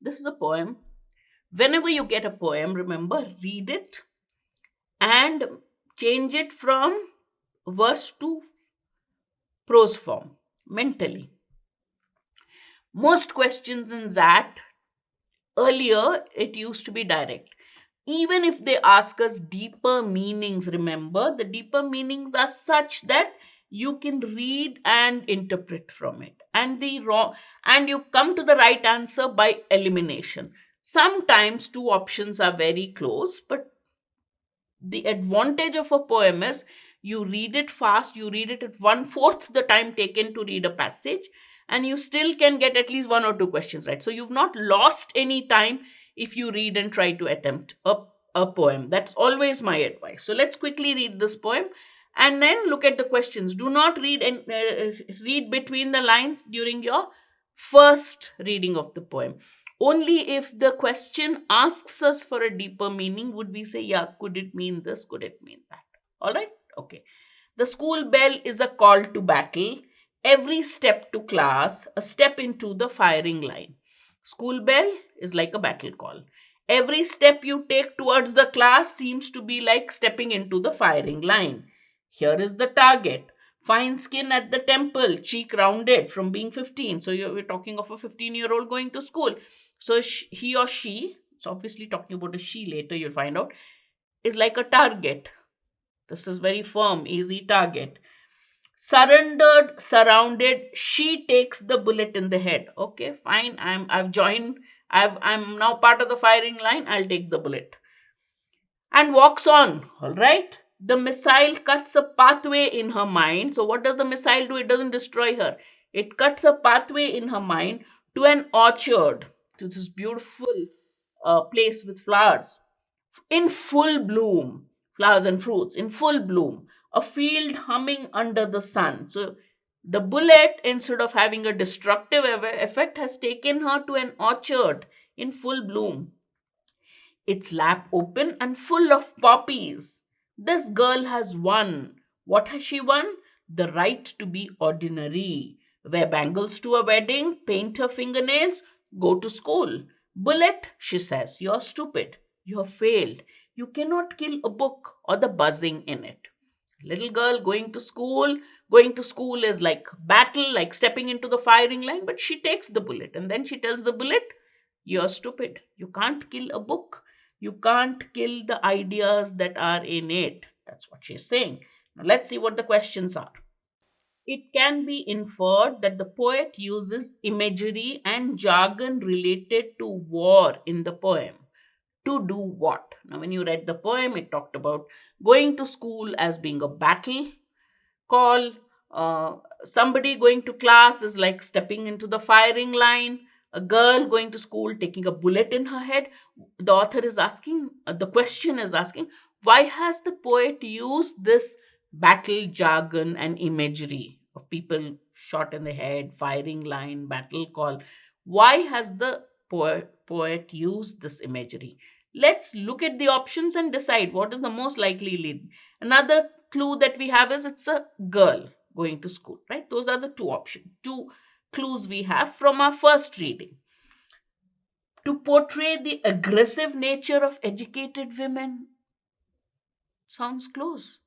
This is a poem. Whenever you get a poem, remember, read it and change it from verse to prose form mentally. Most questions in XAT, earlier it used to be direct. Even if they ask us deeper meanings, remember, the deeper meanings are such that you can read and interpret from it. And you come to the right answer by elimination. Sometimes two options are very close, but the advantage of a poem is you read it fast, you read it at one fourth the time taken to read a passage, and you still can get at least one or two questions right. So you've not lost any time if you read and try to attempt a poem. That's always my advice. So let's quickly read this poem and then look at the questions. Do not read between the lines during your first reading of the poem. Only if the question asks us for a deeper meaning would we say, yeah, could it mean this? Could it mean that? All right? Okay. The school bell is a call to battle. Every step to class, a step into the firing line. School bell is like a battle call. Every step you take towards the class seems to be like stepping into the firing line. Here is the target. Fine skin at the temple, cheek rounded from being 15. So we're talking of a 15-year-old going to school. So he or she, it's obviously talking about a she later, you'll find out, is like a target. This is very firm, easy target. Surrendered, surrounded, she takes the bullet in the head. Okay, fine. I've joined. I'm now part of the firing line. I'll take the bullet. And walks on. All right. The missile cuts a pathway in her mind. So what does the missile do? It doesn't destroy her. It cuts a pathway in her mind to an orchard, to this beautiful place with flowers in full bloom, flowers and fruits in full bloom, a field humming under the sun. So the bullet, instead of having a destructive effect, has taken her to an orchard in full bloom, its lap open and full of poppies. This girl has won. What has she won? The right to be ordinary. Wear bangles to a wedding, paint her fingernails, go to school. Bullet, she says, you're stupid. You have failed. You cannot kill a book or the buzzing in it. Little girl going to school. Going to school is like battle, like stepping into the firing line, but she takes the bullet and then she tells the bullet, you're stupid. You can't kill a book. You can't kill the ideas that are in it. That's what she's saying. Now let's see what the questions are. It can be inferred that the poet uses imagery and jargon related to war in the poem. To do what? Now, when you read the poem, it talked about going to school as being a battle call. Somebody going to class is like stepping into the firing line. A girl going to school taking a bullet in her head. The author is asking, the question is asking, why has the poet used this battle jargon and imagery of people shot in the head, firing line, battle call? Why has the poet used this imagery? Let's look at the options and decide what is the most likely lead. Another clue that we have is it's a girl going to school, right? Those are the two options, two clues we have from our first reading. To portray the aggressive nature of educated women sounds close.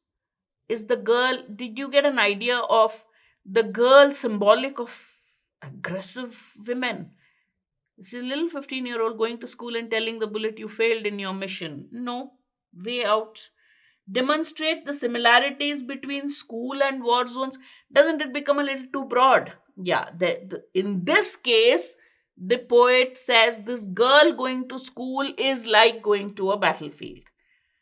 Is the girl, did you get an idea of the girl symbolic of aggressive women? This is a little 15-year-old going to school and telling the bullet you failed in your mission. No, way out. Demonstrate the similarities between school and war zones. Doesn't it become a little too broad? Yeah, in this case, the poet says this girl going to school is like going to a battlefield.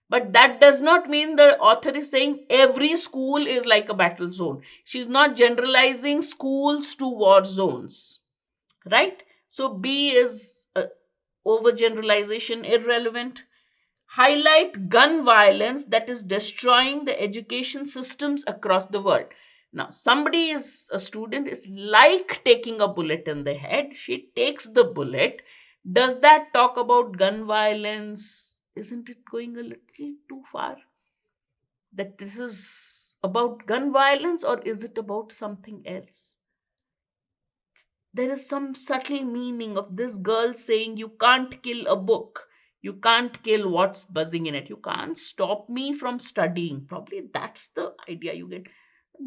But that does not mean the author is saying every school is like a battle zone. She's not generalizing schools to war zones, right? So B is overgeneralization, irrelevant. Highlight gun violence that is destroying the education systems across the world. Now, somebody is a student is like taking a bullet in the head. She takes the bullet. Does that talk about gun violence? Isn't it going a little too far? That this is about gun violence, or is it about something else? there is some subtle meaning of this girl saying, you can't kill a book, you can't kill what's buzzing in it, you can't stop me from studying. Probably that's the idea you get.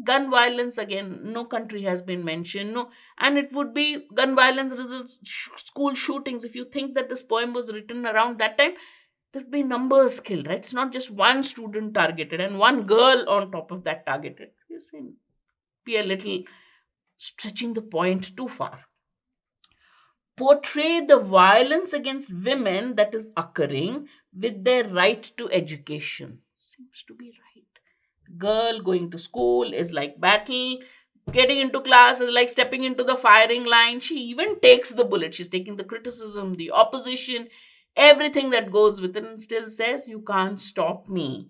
Gun violence, again, no country has been mentioned, no. And it would be gun violence results, school shootings. If you think that this poem was written around that time, there'd be numbers killed, right? It's not just one student targeted and one girl on top of that targeted. You see, be a little stretching the point too far. Portray the violence against women that is occurring with their right to education. Seems to be right. Girl going to school is like battle. Getting into class is like stepping into the firing line. She even takes the bullet. She's taking the criticism, the opposition, everything that goes with it, and still says, you can't stop me.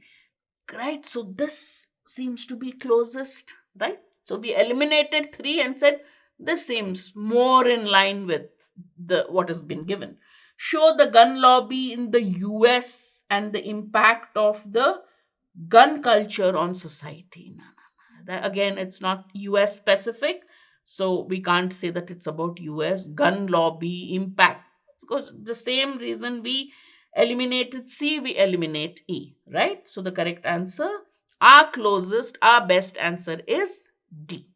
Right? So this seems to be closest, right? So we eliminated three and said this seems more in line with the what has been given. Show the gun lobby in the US and the impact of the gun culture on society. No, no, no. That, again, it's not US specific, so we can't say that it's about US gun lobby impact. Because the same reason we eliminated C, we eliminate E, right? So the correct answer, our closest, our best answer is D.